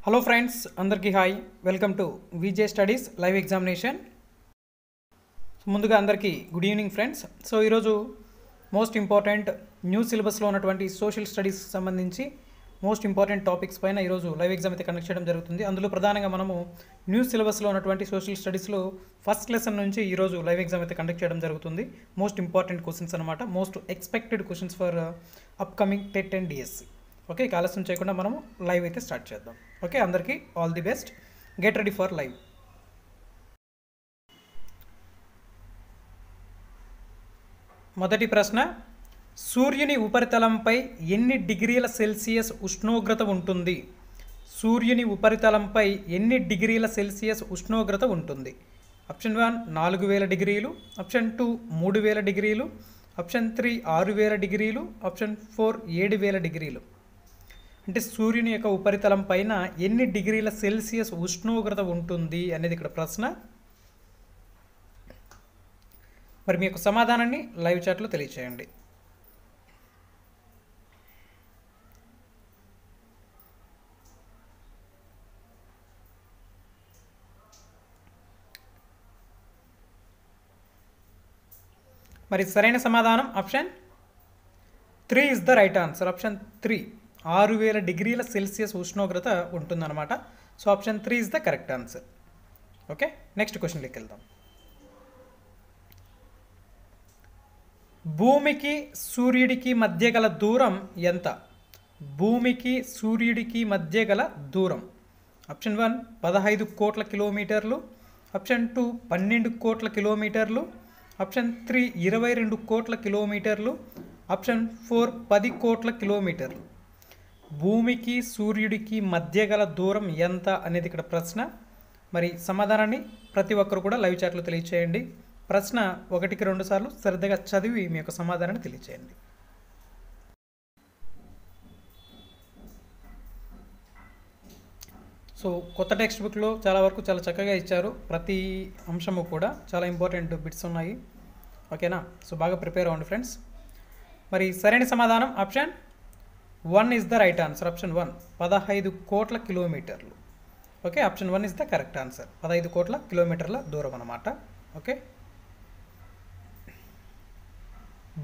Hello friends, అందరికీ hi. Welcome to VJ studies live examination. ముందుగా అందరికీ గుడ్ ఈవినింగ్ ఫ్రెండ్స్. సో ఈరోజు most important new సిలబస్లో ఉన్నటువంటి సోషల్ స్టడీస్ సంబంధించి మోస్ట్ ఇంపార్టెంట్ టాపిక్స్ పైన ఈరోజు లైవ్ ఎగ్జామ్ అయితే కండక్ట్ చేయడం జరుగుతుంది. అందులో ప్రధానంగా మనము న్యూ సిలబస్లో ఉన్నటువంటి సోషల్ స్టడీస్లో ఫస్ట్ లెసన్ నుంచి ఈరోజు లైవ్ ఎగ్జామ్ అయితే కండక్ట్ చేయడం జరుగుతుంది. మోస్ట్ ఇంపార్టెంట్ క్వశ్చన్స్ అనమాట, most expected questions for upcoming TET and DSC. Okay, ఆలస్యం చేయకుండా మనము లైవ్ అయితే స్టార్ట్ చేద్దాం. ఓకే, అందరికీ all the best. Get ready for live. మొదటి ప్రశ్న, సూర్యుని ఉపరితలంపై ఎన్ని డిగ్రీల సెల్సియస్ ఉష్ణోగ్రత ఉంటుంది? సూర్యుని ఉపరితలంపై ఎన్ని డిగ్రీల సెల్సియస్ ఉష్ణోగ్రత ఉంటుంది? ఆప్షన్ 1 4000 డిగ్రీలు, ఆప్షన్ 2 3000 డిగ్రీలు, ఆప్షన్ 3 6000 డిగ్రీలు, ఆప్షన్ 4 7000 డిగ్రీలు. అంటే సూర్యుని యొక్క ఉపరితలం పైన ఎన్ని డిగ్రీల సెల్సియస్ ఉష్ణోగ్రత ఉంటుంది అనేది ఇక్కడ ప్రశ్న. మరి మీ యొక్క సమాధానాన్ని లైవ్ చాట్లో తెలియచేయండి. మరి సరైన సమాధానం option 3 is the right answer. Option 3 6000 డిగ్రీల సెల్సియస్ ఉష్ణోగ్రత ఉంటుందన్నమాట. So option 3 is the correct answer. Okay, next క్వశ్చన్లోకి వెళ్దాం. భూమికి సూర్యుడికి మధ్య గల దూరం ఎంత? భూమికి సూర్యుడికి మధ్య గల దూరం. ఆప్షన్ 1 15 కోట్ల కిలోమీటర్లు, ఆప్షన్ 2 12 కోట్ల కిలోమీటర్లు, ఆప్షన్ 3 22 కోట్ల కిలోమీటర్లు, ఆప్షన్ 4 10 కోట్ల కిలోమీటర్లు. భూమికి సూర్యుడికి మధ్య గల దూరం ఎంత అనేది ఇక్కడ ప్రశ్న. మరి సమాధానాన్ని ప్రతి ఒక్కరు కూడా లైవ్ చాట్లో తెలియచేయండి. ప్రశ్న 1కి 2 సార్లు శ్రద్ధగా చదివి మీ యొక్క సమాధానాన్ని తెలియచేయండి. సో కొత్త టెక్స్ట్ బుక్లో చాలా వరకు చాలా చక్కగా ఇచ్చారు. ప్రతి అంశము కూడా చాలా ఇంపార్టెంట్ బిట్స్ ఉన్నాయి. ఓకేనా? సో బాగా ప్రిపేర్ అవ్వండి ఫ్రెండ్స్. మరి సరైన సమాధానం option 1 is the right answer. Option 1 15 కోట్ల కిలోమీటర్లు. Okay, option 1 is the correct answer. 15 కోట్ల కిలోమీటర్ల దూరం అన్నమాట. ఓకే,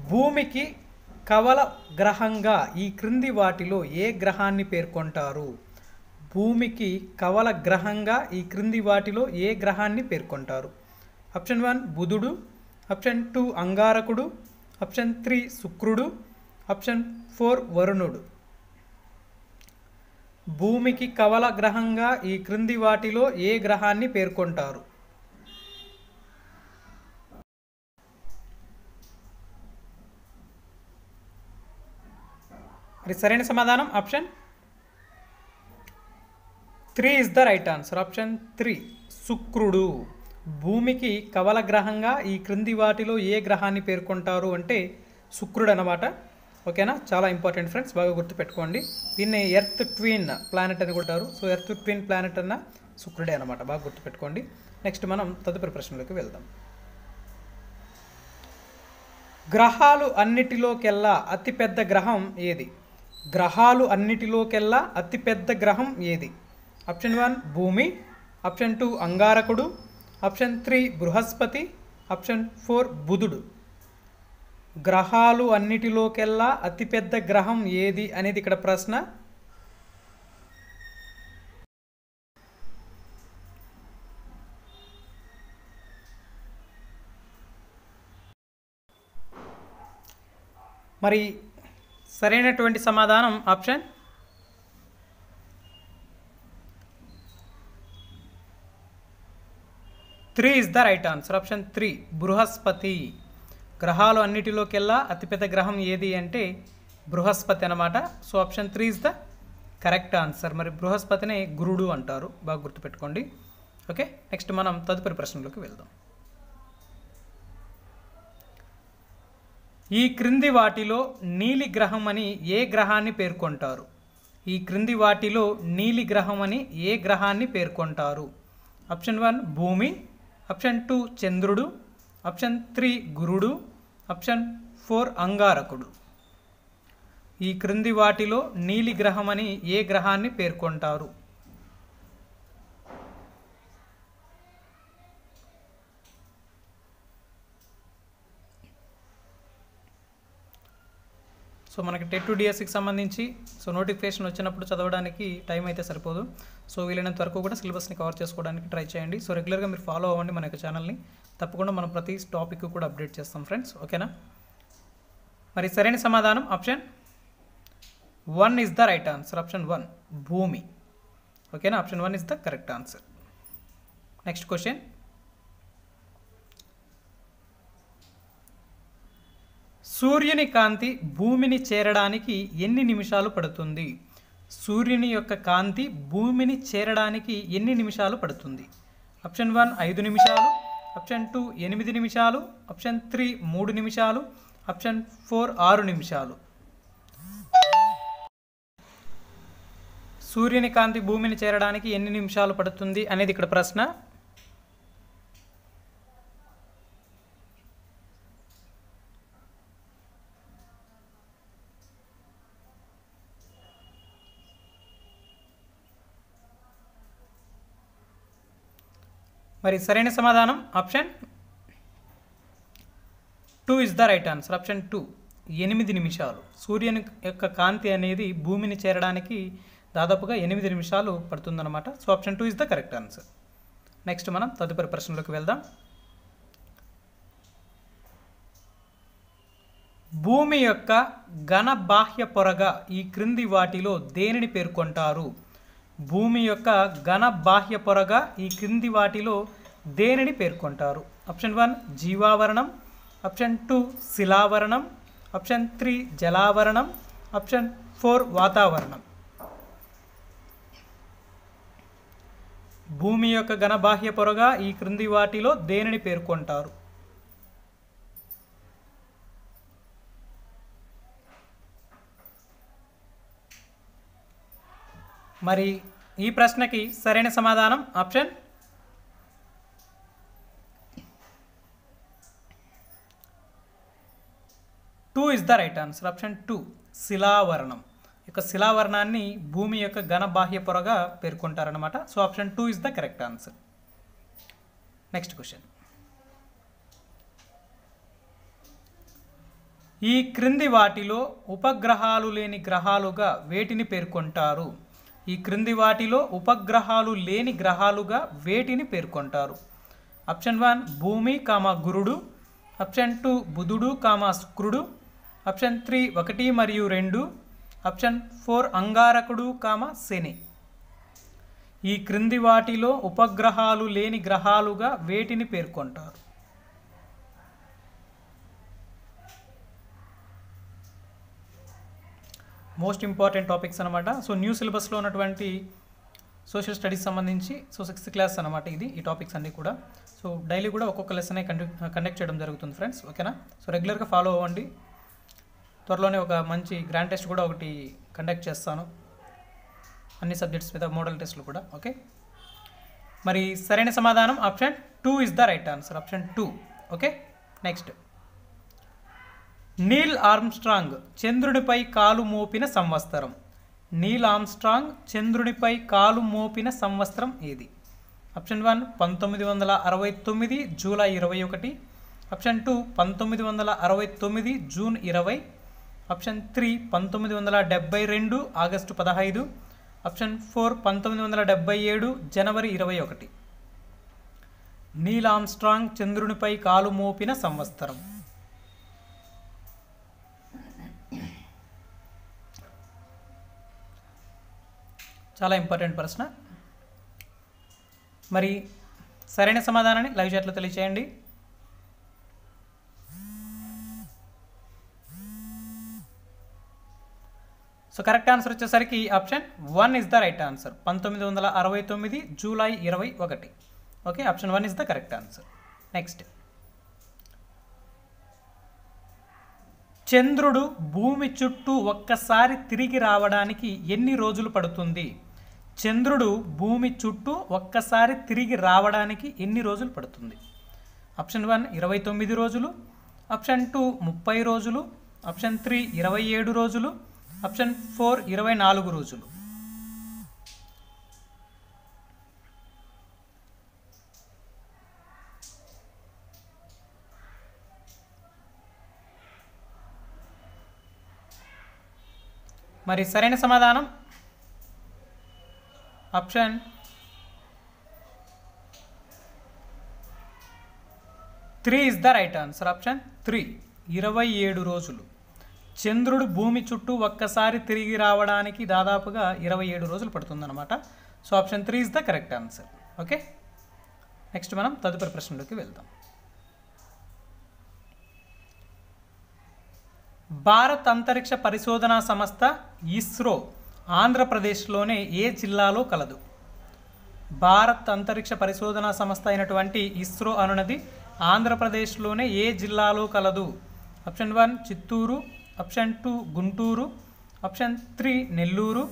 భూమికి కవల గ్రహంగా ఈ క్రింది వాటిలో ఏ గ్రహాన్ని పేర్కొంటారు? భూమికి కవల గ్రహంగా ఈ క్రింది వాటిలో ఏ గ్రహాన్ని పేర్కొంటారు? ఆప్షన్ 1 బుధుడు, ఆప్షన్ 2 అంగారకుడు, ఆప్షన్ 3 శుక్రుడు, ఆప్షన్ 4 వరుణుడు. భూమికి కవల గ్రహంగా ఈ క్రింది వాటిలో ఏ గ్రహాన్ని పేర్కొంటారు? మరి సరైన సమాధానం option 3 is the right answer. Option 3 శుక్రుడు. భూమికి కవల గ్రహంగా ఈ క్రింది వాటిలో ఏ గ్రహాన్ని పేర్కొంటారు అంటే శుక్రుడు అన్నమాట. ఓకేనా? చాలా ఇంపార్టెంట్ ఫ్రెండ్స్, బాగా గుర్తుపెట్టుకోండి. దీన్ని ఎర్త్ ట్విన్ ప్లానెట్ అని అంటారు. సో ఎర్త్ ట్విన్ ప్లానెట్ అన్న శుక్రుడే అనమాట, బాగా గుర్తుపెట్టుకోండి. నెక్స్ట్ మనం తదుపరి ప్రశ్నలోకి వెళ్దాం. గ్రహాలు అన్నిటిలోకెల్లా అతిపెద్ద గ్రహం ఏది? గ్రహాలు అన్నిటిలోకెల్లా అతిపెద్ద గ్రహం ఏది? ఆప్షన్ 1 భూమి, ఆప్షన్ 2 అంగారకుడు, ఆప్షన్ 3 బృహస్పతి, ఆప్షన్ 4 బుధుడు. గ్రహాలు అన్నిటిలోకెల్లా అతిపెద్ద గ్రహం ఏది అనేది ఇక్కడ ప్రశ్న. మరి సరైనటువంటి సమాధానం option 3 is the right answer. Option 3 Brihaspati. గ్రహాలు అన్నిటిలోకెల్లా అతిపెద్ద గ్రహం ఏది అంటే బృహస్పతి అన్నమాట. So option 3 is the correct answer. మరి బృహస్పతిని గురుడు అంటారు, బాగా గుర్తుపెట్టుకోండి. ఓకే, నెక్స్ట్ మనం తదుపరి ప్రశ్నలోకి వెళ్దాం. ఈ క్రింది వాటిలో నీలి గ్రహం అని ఏ గ్రహాన్ని పేర్కొంటారు? ఈ క్రింది వాటిలో నీలి గ్రహం అని ఏ గ్రహాన్ని పేర్కొంటారు? ఆప్షన్ 1 భూమి, ఆప్షన్ 2 చంద్రుడు, ఆప్షన్ 3 గురుడు, ఆప్షన్ 4 అంగారకుడు. ఈ క్రింది వాటిలో నీలి గ్రహమని ఏ గ్రహాన్ని పేర్కొంటారు? సో మనకి టెట్ టు డిఎస్సికి సంబంధించి సో నోటిఫికేషన్ వచ్చినప్పుడు చదవడానికి టైం అయితే సరిపోదు. సో వీలైనంత వరకు కూడా సిలబస్ని కవర్ చేసుకోవడానికి ట్రై చేయండి. సో రెగ్యులర్గా మీరు ఫాలో అవ్వండి మన యొక్క ఛానల్ని. తప్పకుండా మనం ప్రతి టాపిక్ కూడా అప్డేట్ చేస్తాం ఫ్రెండ్స్, ఓకేనా. మరి సరైన సమాధానం option 1 is the right answer. Option 1 భూమి, ఓకేనా. Option 1 is the correct answer. Next question, సూర్యుని కాంతి భూమిని చేరడానికి ఎన్ని నిమిషాలు పడుతుంది? సూర్యుని యొక్క కాంతి భూమిని చేరడానికి ఎన్ని నిమిషాలు పడుతుంది? ఆప్షన్ 1 5 నిమిషాలు, ఆప్షన్ 2 8 నిమిషాలు, ఆప్షన్ 3 3 నిమిషాలు, ఆప్షన్ 4 6 నిమిషాలు. సూర్యుని కాంతి భూమిని చేరడానికి ఎన్ని నిమిషాలు పడుతుంది అనేది ఇక్కడ ప్రశ్న. మరి సరైన సమాధానం option 2 is the right answer. Option 2 8 నిమిషాలు. సూర్యుని యొక్క కాంతి అనేది భూమిని చేరడానికి దాదాపుగా 8 నిమిషాలు పడుతుందన్నమాట. So option 2 is the correct answer. Next మనం తదుపరి ప్రశ్నలోకి వెళ్దాం. భూమి యొక్క ఘన బాహ్య పొరగా ఈ క్రింది వాటిలో దేనిని పేర్కొంటారు? భూమి యొక్క ఘన బాహ్య పొరగా ఈ క్రింది వాటిలో దేనిని పేర్కొంటారు? ఆప్షన్ 1 జీవావరణం, ఆప్షన్ 2 శిలావరణం, ఆప్షన్ 3 జలావరణం, ఆప్షన్ 4 వాతావరణం. భూమి యొక్క ఘన బాహ్య పొరగా ఈ క్రింది వాటిలో దేనిని పేర్కొంటారు? మరి ఈ ప్రశ్నకి సరైన సమాధానం option 2 is the right answer. Option 2 శిలావరణం. యొక్క శిలావరణాన్ని భూమి యొక్క ఘన బాహ్య పొరగా పేర్కొంటారనమాట. So option 2 is the correct answer. Next question, ఈ క్రింది వాటిలో ఉపగ్రహాలు లేని గ్రహాలుగా వేటిని పేర్కొంటారు? ఈ క్రింది వాటిలో ఉపగ్రహాలు లేని గ్రహాలుగా వేటిని పేర్కొంటారు? ఆప్షన్ 1 భూమి గురుడు, ఆప్షన్ 2 బుధుడు శుక్రుడు, ఆప్షన్ 3 1 మరియు 2, ఆప్షన్ 4 అంగారకుడు శని. ఈ క్రింది వాటిలో ఉపగ్రహాలు లేని గ్రహాలుగా వేటిని పేర్కొంటారు? మోస్ట్ ఇంపార్టెంట్ టాపిక్స్ అనమాట. సో న్యూ సిలబస్లో ఉన్నటువంటి సోషల్ స్టడీస్ సంబంధించి సో 6th క్లాస్ అనమాట ఇది, ఈ టాపిక్స్ అన్నీ కూడా. సో డైలీ కూడా ఒక్కొక్క లెసన్ కండక్ట్ చేయడం జరుగుతుంది ఫ్రెండ్స్, ఓకేనా. సో రెగ్యులర్గా ఫాలో అవ్వండి. త్వరలోనే ఒక మంచి గ్రాండ్ టెస్ట్ కూడా ఒకటి కండక్ట్ చేస్తాను, అన్ని సబ్జెక్ట్స్ మీద మోడల్ టెస్ట్లు కూడా, ఓకే. మరి సరైన సమాధానం option 2 is the right answer. Option 2, okay. Next, Neil Armstrong చంద్రుడిపై కాలు మోపిన సంవత్సరం. నీల్ ఆర్మ్స్ట్రాంగ్ చంద్రుడిపై కాలు మోపిన సంవత్సరం ఏది? Option 1 1969 July 21, option 2 1969 June 20, option 3 1972 August 15, option 4 1977 జనవరి 21. నీల్ ఆర్మ్స్ట్రాంగ్ చంద్రునిపై కాలు మోపిన సంవత్సరం. చాలా ఇంపార్టెంట్ ప్రశ్న. మరి సరైన సమాధానాన్ని లైవ్ చాట్లో తెలియచేయండి. సో కరెక్ట్ ఆన్సర్ వచ్చేసరికి option 1 is the right answer. 1969 July 21, okay. Option 1 is the correct answer. Next, చంద్రుడు భూమి చుట్టూ ఒక్కసారి తిరిగి రావడానికి ఎన్ని రోజులు పడుతుంది? చంద్రుడు భూమి చుట్టూ ఒక్కసారి తిరిగి రావడానికి ఎన్ని రోజులు పడుతుంది? ఆప్షన్ 1 29 రోజులు, ఆప్షన్ 2 30 రోజులు, ఆప్షన్ 3 27 రోజులు, ఆప్షన్ 4 24 రోజులు. మరి సరైన సమాధానం option 3 is the right answer. Option 3 27 రోజులు. చంద్రుడు భూమి చుట్టూ ఒక్కసారి తిరిగి రావడానికి దాదాపుగా 27 రోజులు పడుతుందన్నమాట. So option 3 is the correct answer. Okay, next మనం తదుపరి ప్రశ్నలోకి వెళ్దాం. భారత్ అంతరిక్ష పరిశోధనా సంస్థ ఇస్రో ఆంధ్రప్రదేశ్లోనే ఏ జిల్లాలో కలదు? భారత్ అంతరిక్ష పరిశోధనా సంస్థ అయినటువంటి ఇస్రో అనున్నది ఆంధ్రప్రదేశ్లోనే ఏ జిల్లాలో కలదు? Option 1 Chittoor, option 2 Guntur, option 3 Nellore,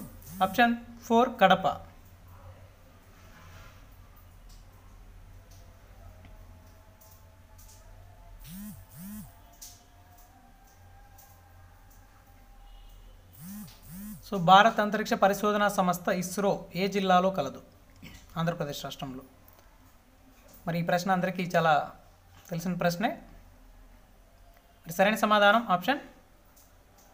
option 4 Kadapa. So Bharat అంతరిక్ష పరిశోధనా సంస్థ ఇస్రో ఏ జిల్లాలో కలదు? ఆంధ్రప్రదేశ్ రాష్ట్రంలో. మరి ఈ ప్రశ్న అందరికీ చాలా తెలిసిన ప్రశ్నే. మరి సరైన సమాధానం option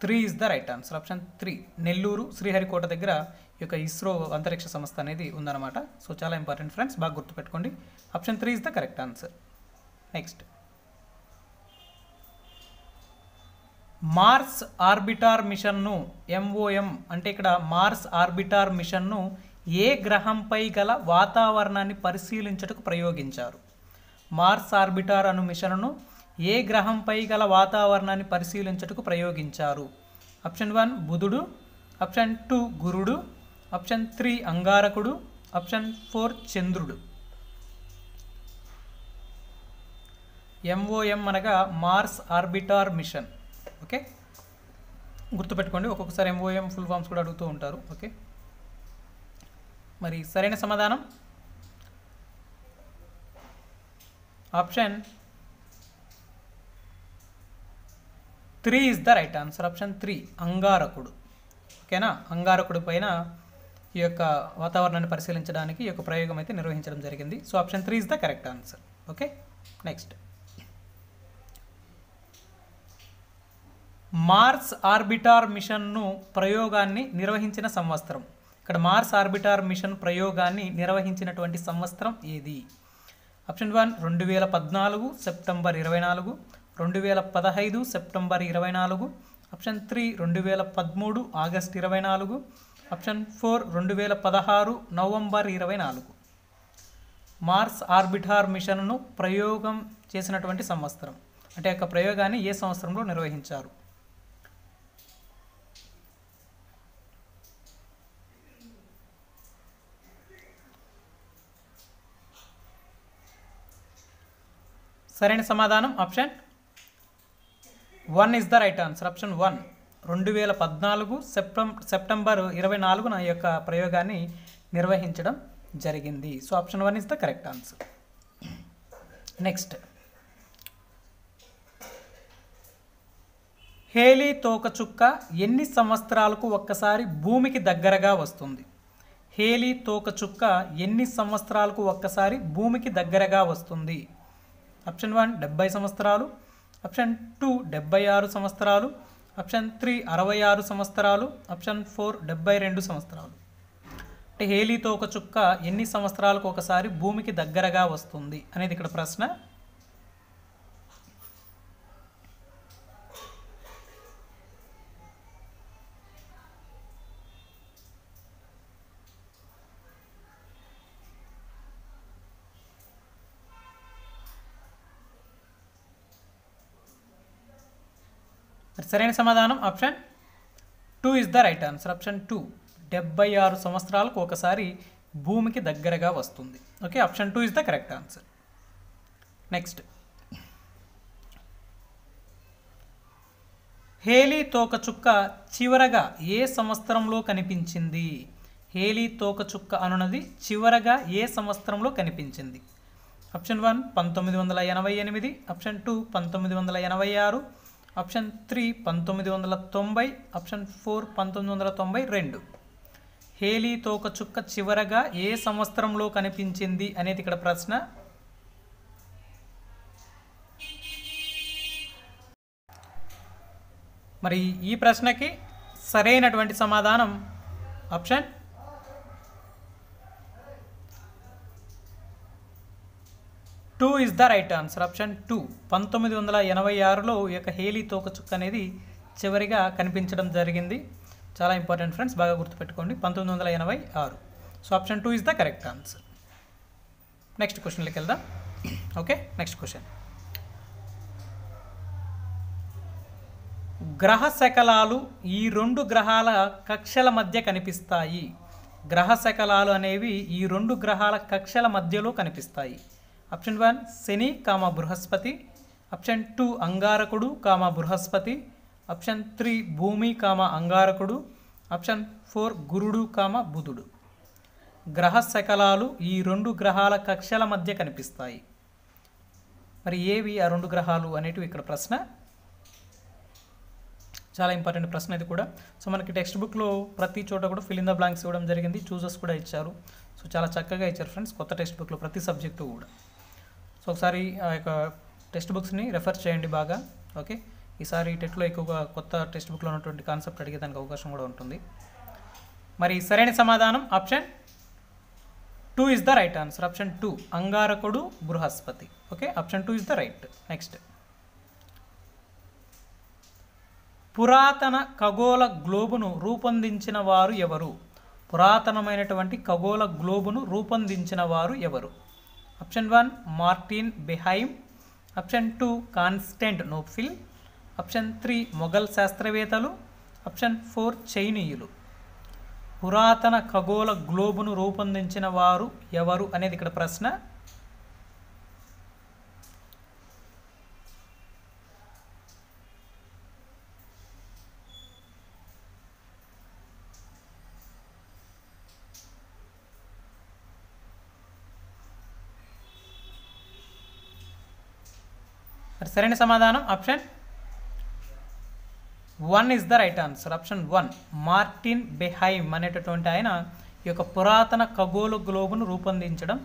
3 is the right answer. Option 3 Nellore Sriharikota దగ్గర ఈ యొక్క ఇస్రో అంతరిక్ష సంస్థ అనేది ఉందన్నమాట. సో చాలా ఇంపార్టెంట్ ఫ్రెండ్స్, బాగా గుర్తుపెట్టుకోండి. Option 3 is the correct answer. Next, Mars orbiter మిషన్ను MOM అంటే ఇక్కడ మార్స్ ఆర్బిటార్ మిషన్ను ఏ గ్రహంపై గల వాతావరణాన్ని పరిశీలించుటకు ప్రయోగించారు? మార్స్ ఆర్బిటార్ అను మిషన్ను ఏ గ్రహంపై గల వాతావరణాన్ని పరిశీలించుటకు ప్రయోగించారు? ఆప్షన్ 1 బుధుడు, ఆప్షన్ 2 గురుడు, ఆప్షన్ 3 అంగారకుడు, ఆప్షన్ 4 చంద్రుడు. MOM అనగా మార్స్ ఆర్బిటార్ మిషన్. ఓకే, గుర్తుపెట్టుకోండి, ఒక్కొక్కసారి MOM ఫుల్ ఫామ్స్ కూడా అడుగుతూ ఉంటారు. ఓకే, మరి సరైన సమాధానం option 3 is the right answer. Option 3 అంగారకుడు. ఓకేనా, అంగారకుడు పైన ఈ యొక్క వాతావరణాన్ని పరిశీలించడానికి ఈ యొక్క ప్రయోగం అయితే నిర్వహించడం జరిగింది. So option 3 is the correct answer. Okay, next, Mars orbiter మిషన్ను ప్రయోగాన్ని నిర్వహించిన సంవత్సరం. ఇక్కడ మార్స్ ఆర్బిటార్ మిషన్ ప్రయోగాన్ని నిర్వహించినటువంటి సంవత్సరం ఏది? Option 1 2014 September 24, 2015 September 24, option 3 2013 August 24, option 4 2016 November 24. Mars orbiter మిషన్ను ప్రయోగం చేసినటువంటి సంవత్సరం అంటే యొక్క ప్రయోగాన్ని ఏ సంవత్సరంలో నిర్వహించారు? సరైన సమాధానం option 1 is the right answer. Option 1 2014 September 24న ఈ యొక్క ప్రయోగాన్ని నిర్వహించడం జరిగింది. So option 1 is the correct answer. Next, Halley తోకచుక్క ఎన్ని సంవత్సరాలకు ఒక్కసారి భూమికి దగ్గరగా వస్తుంది? హేలీ తోకచుక్క ఎన్ని సంవత్సరాలకు ఒక్కసారి భూమికి దగ్గరగా వస్తుంది? ఆప్షన్ 1 70 సంవత్సరాలు, ఆప్షన్ 2 76 సంవత్సరాలు, ఆప్షన్ 3 66 సంవత్సరాలు, ఆప్షన్ 4 72 సంవత్సరాలు. అంటే హేలీ తోకచుక్క ఎన్ని సంవత్సరాలకు ఒకసారి భూమికి దగ్గరగా వస్తుంది అనేది ఇక్కడ ప్రశ్న. సరైన సమాధానం option 2 is the right answer. Option 2 76 సంవత్సరాలకు ఒకసారి భూమికి దగ్గరగా వస్తుంది. Okay, option 2 is the correct answer. Next, Halley తోకచుక్క చివరగా ఏ సంవత్సరంలో కనిపించింది? హేలీ తోకచుక్క అనున్నది చివరగా ఏ సంవత్సరంలో కనిపించింది? Option 1 1988, option 2 1986, option 3 1990, option 4 1992. Halley తోకచుక్క చివరగా ఏ సంవత్సరంలో కనిపించింది అనేది ఇక్కడ ప్రశ్న. మరి ఈ ప్రశ్నకి సరైనటువంటి సమాధానం option 2 is the right answer. Option 2. 1986లో ఈ యొక్క హేలీ తోకచుక్క అనేది చివరిగా కనిపించడం జరిగింది. చాలా ఇంపార్టెంట్ ఫ్రెండ్స్, బాగా గుర్తుపెట్టుకోండి. 1986. So option 2 is the correct answer. Next క్వశ్చన్లోకి వెళ్దాం. Okay, next question. గ్రహ శకలాలు ఈ రెండు గ్రహాల కక్షల మధ్య కనిపిస్తాయి. గ్రహ శకలాలు అనేవి ఈ రెండు గ్రహాల కక్షల మధ్యలో కనిపిస్తాయి. ఆప్షన్ 1 శని బృహస్పతి, ఆప్షన్ 2 అంగారకుడు బృహస్పతి, ఆప్షన్ 3 భూమి అంగారకుడు, ఆప్షన్ 4 గురుడు బుధుడు. గ్రహ శకలాలు ఈ రెండు గ్రహాల కక్షల మధ్య కనిపిస్తాయి. మరి ఏవి ఆ రెండు గ్రహాలు అనేటివి ఇక్కడ ప్రశ్న. చాలా ఇంపార్టెంట్ ప్రశ్న ఇది కూడా. సో మనకి టెక్స్ట్ బుక్లో ప్రతి చోట కూడా ఫిల్ ఇన్ ద బ్లాంక్స్ ఇవ్వడం జరిగింది, చూసెస్ కూడా ఇచ్చారు. సో చాలా చక్కగా ఇచ్చారు ఫ్రెండ్స్ కొత్త టెక్స్ట్ బుక్లో ప్రతి సబ్జెక్టు కూడా. సో ఒకసారి ఆ యొక్క టెక్స్ట్ బుక్స్ని రెఫర్ చేయండి బాగా. ఓకే, ఈసారి టెట్లో ఎక్కువగా కొత్త టెక్స్ట్ బుక్లో ఉన్నటువంటి కాన్సెప్ట్ అడిగేదానికి అవకాశం కూడా ఉంటుంది. మరి సరైన సమాధానం option 2 is the right answer. Option 2 అంగారకుడు బృహస్పతి. Okay, option 2 is the right. Next, పురాతన ఖగోళ గ్లోబును రూపొందించిన వారు ఎవరు? పురాతనమైనటువంటి ఖగోళ గ్లోబును రూపొందించిన వారు ఎవరు? Option 1 Martin Behaim, option 2 Constantinople, option 3 Mughal శాస్త్రవేత్తలు, ఆప్షన్ 4 చైనీయులు. పురాతన ఖగోళ గ్లోబును రూపొందించిన వారు ఎవరు అనేది ఇక్కడ ప్రశ్న. సరైన సమాధానం option 1 is the right answer. Option 1 Martin Behaim అనేటటువంటి ఆయన ఈ యొక్క పురాతన ఖగోళ గ్లోబును రూపొందించడం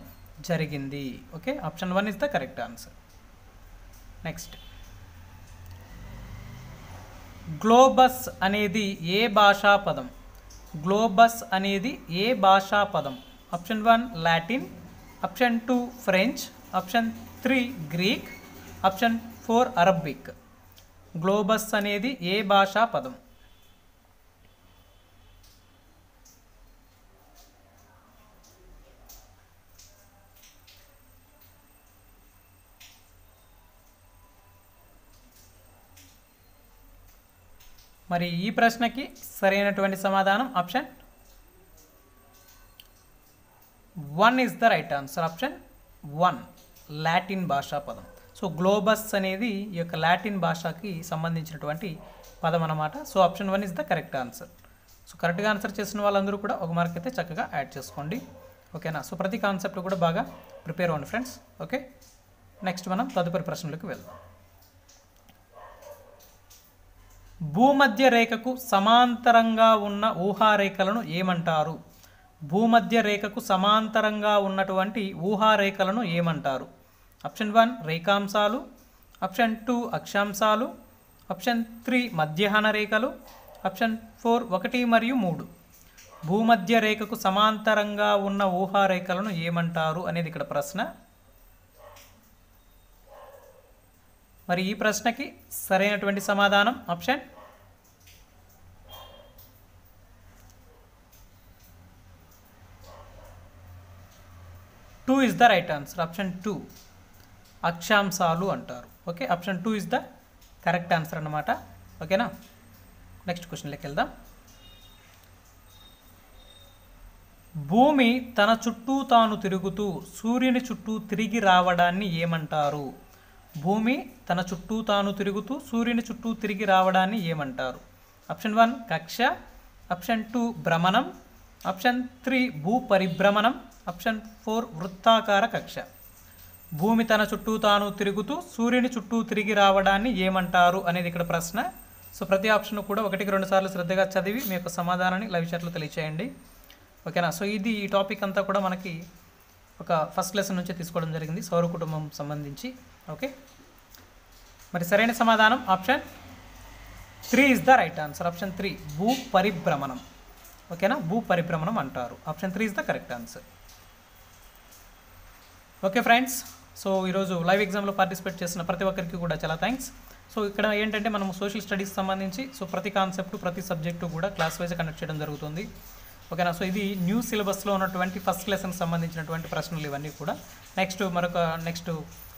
జరిగింది. Okay, option 1 is the correct answer. Next, globus అనేది ఏ భాషా పదం? గ్లోబస్ అనేది ఏ భాషా పదం? Option 1 Latin, option 2 French, option 3 Greek, option 4 Arabic. Globus అనేది ఏ భాషా పదం? మరి ఈ ప్రశ్నకి సరైనటువంటి సమాధానం option 1 is the right answer. Option 1 Latin భాషా పదం. సో గ్లోబస్ అనేది ఈ యొక్క లాటిన్ భాషకి సంబంధించినటువంటి పదం అన్నమాట. So option 1 is the correct answer. So కరెక్ట్గా ఆన్సర్ చేసిన వాళ్ళందరూ కూడా ఒక మార్క్ అయితే చక్కగా యాడ్ చేసుకోండి. ఓకేనా? సో ప్రతి కాన్సెప్ట్ కూడా బాగా ప్రిపేర్ అవ్వండి ఫ్రెండ్స్. ఓకే, నెక్స్ట్ మనం తదుపరి ప్రశ్నలకు వెళ్దాం. భూమధ్య రేఖకు సమాంతరంగా ఉన్న ఊహారేఖలను ఏమంటారు? భూమధ్య రేఖకు సమాంతరంగా ఉన్నటువంటి ఊహారేఖలను ఏమంటారు? ఆప్షన్ 1 రేఖాంశాలు, ఆప్షన్ 2 అక్షాంశాలు, ఆప్షన్ 3 మధ్యాహ్న రేఖలు, ఆప్షన్ 4 1 మరియు 3. భూమధ్య రేఖకు సమాంతరంగా ఉన్న ఊహారేఖలను ఏమంటారు అనేది ఇక్కడ ప్రశ్న. మరి ఈ ప్రశ్నకి సరైనటువంటి సమాధానం option 2 is the right answer. Option 2 అక్షాంశాలు అంటారు. Okay, option 2 is the correct answer అన్నమాట. ఓకేనా? నెక్స్ట్ క్వశ్చన్లోకి వెళ్దాం. భూమి తన చుట్టూ తాను తిరుగుతూ సూర్యుని చుట్టూ తిరిగి రావడాన్ని ఏమంటారు? భూమి తన చుట్టూ తాను తిరుగుతూ సూర్యుని చుట్టూ తిరిగి రావడాన్ని ఏమంటారు? ఆప్షన్ 1 కక్ష, ఆప్షన్ 2 భ్రమణం, ఆప్షన్ 3 భూ పరిభ్రమణం, ఆప్షన్ 4 వృత్తాకార కక్ష. భూమి తన చుట్టూ తాను తిరుగుతూ సూర్యుని చుట్టూ తిరిగి రావడాన్ని ఏమంటారు అనేది ఇక్కడ ప్రశ్న. సో ప్రతి ఆప్షన్ కూడా 1-2 సార్లు శ్రద్ధగా చదివి మీ యొక్క సమాధానాన్ని లైవ్ చాట్లో తెలియచేయండి. ఓకేనా? సో ఇది ఈ టాపిక్ అంతా కూడా మనకి ఒక ఫస్ట్ లెసన్ నుంచి తీసుకోవడం జరిగింది, సౌర కుటుంబం సంబంధించి. ఓకే, మరి సరైన సమాధానం option 3 is the right answer. Option 3 భూ పరిభ్రమణం. ఓకేనా, భూ పరిభ్రమణం అంటారు. Option 3 is the correct answer. Okay friends, so ఈరోజు లైవ్ ఎగ్జామ్లో పార్టిసిపేట్ చేసిన ప్రతి ఒక్కరికి కూడా చాలా థ్యాంక్స్. సో ఇక్కడ ఏంటంటే మనం సోషల్ స్టడీస్ సంబంధించి సో ప్రతి కాన్సెప్ట్ ప్రతి సబ్జెక్టు కూడా క్లాస్ వైజ్ కండక్ట్ చేయడం జరుగుతుంది. ఓకేనా, సో ఇది న్యూ సిలబస్లో ఉన్నటువంటి ఫస్ట్ లెసన్కి సంబంధించినటువంటి ప్రశ్నలు ఇవన్నీ కూడా. నెక్స్ట్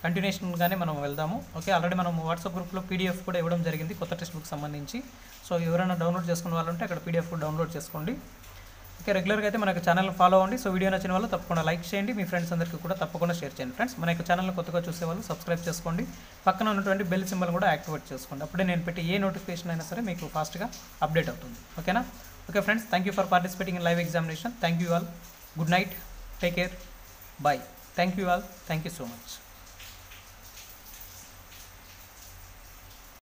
కంటిన్యూషన్గానే మనం వెళ్దాము. ఓకే, ఆల్రెడీ మనం వాట్సాప్ గ్రూప్లో పీడిఎఫ్ కూడా ఇవ్వడం జరిగింది కొత్త టెక్స్ట్ బుక్ సంబంధించి. సో ఎవరైనా డౌన్లోడ్ చేసుకునే వాళ్ళు ఉంటే అక్కడ పీడిఎఫ్ కూడా డౌన్లోడ్ చేసుకోండి. ఓకే, రెగ్యులర్గా అయితే మనకు ఛానల్ ఫాలో అవ్వండి. సో వీడియో నచ్చిన వాళ్ళు తప్పకుండా లైక్ చేయండి, మీ ఫ్రెండ్స్ అందరికీ కూడా తప్పకుండా షేర్ చేయండి. ఫ్రెండ్స్, మన యొక్క ఛానల్ని కొత్తగా చూసే వాళ్ళు సబ్స్క్రైబ్ చేసుకోండి, పక్కన ఉన్నటువంటి బెల్ సింబల్ కూడా యాక్టివేట్ చేసుకోండి. అప్పుడే నేను పెట్టి ఏ నోటిఫికేషన్ అయినా సరే మీకు ఫాస్ట్గా అప్డేట్ అవుతుంది. ఓకేనా. Okay friends, thank you for participating in live examination. Thank you all. Good night, take care, bye. Thank you all. Thank you so much.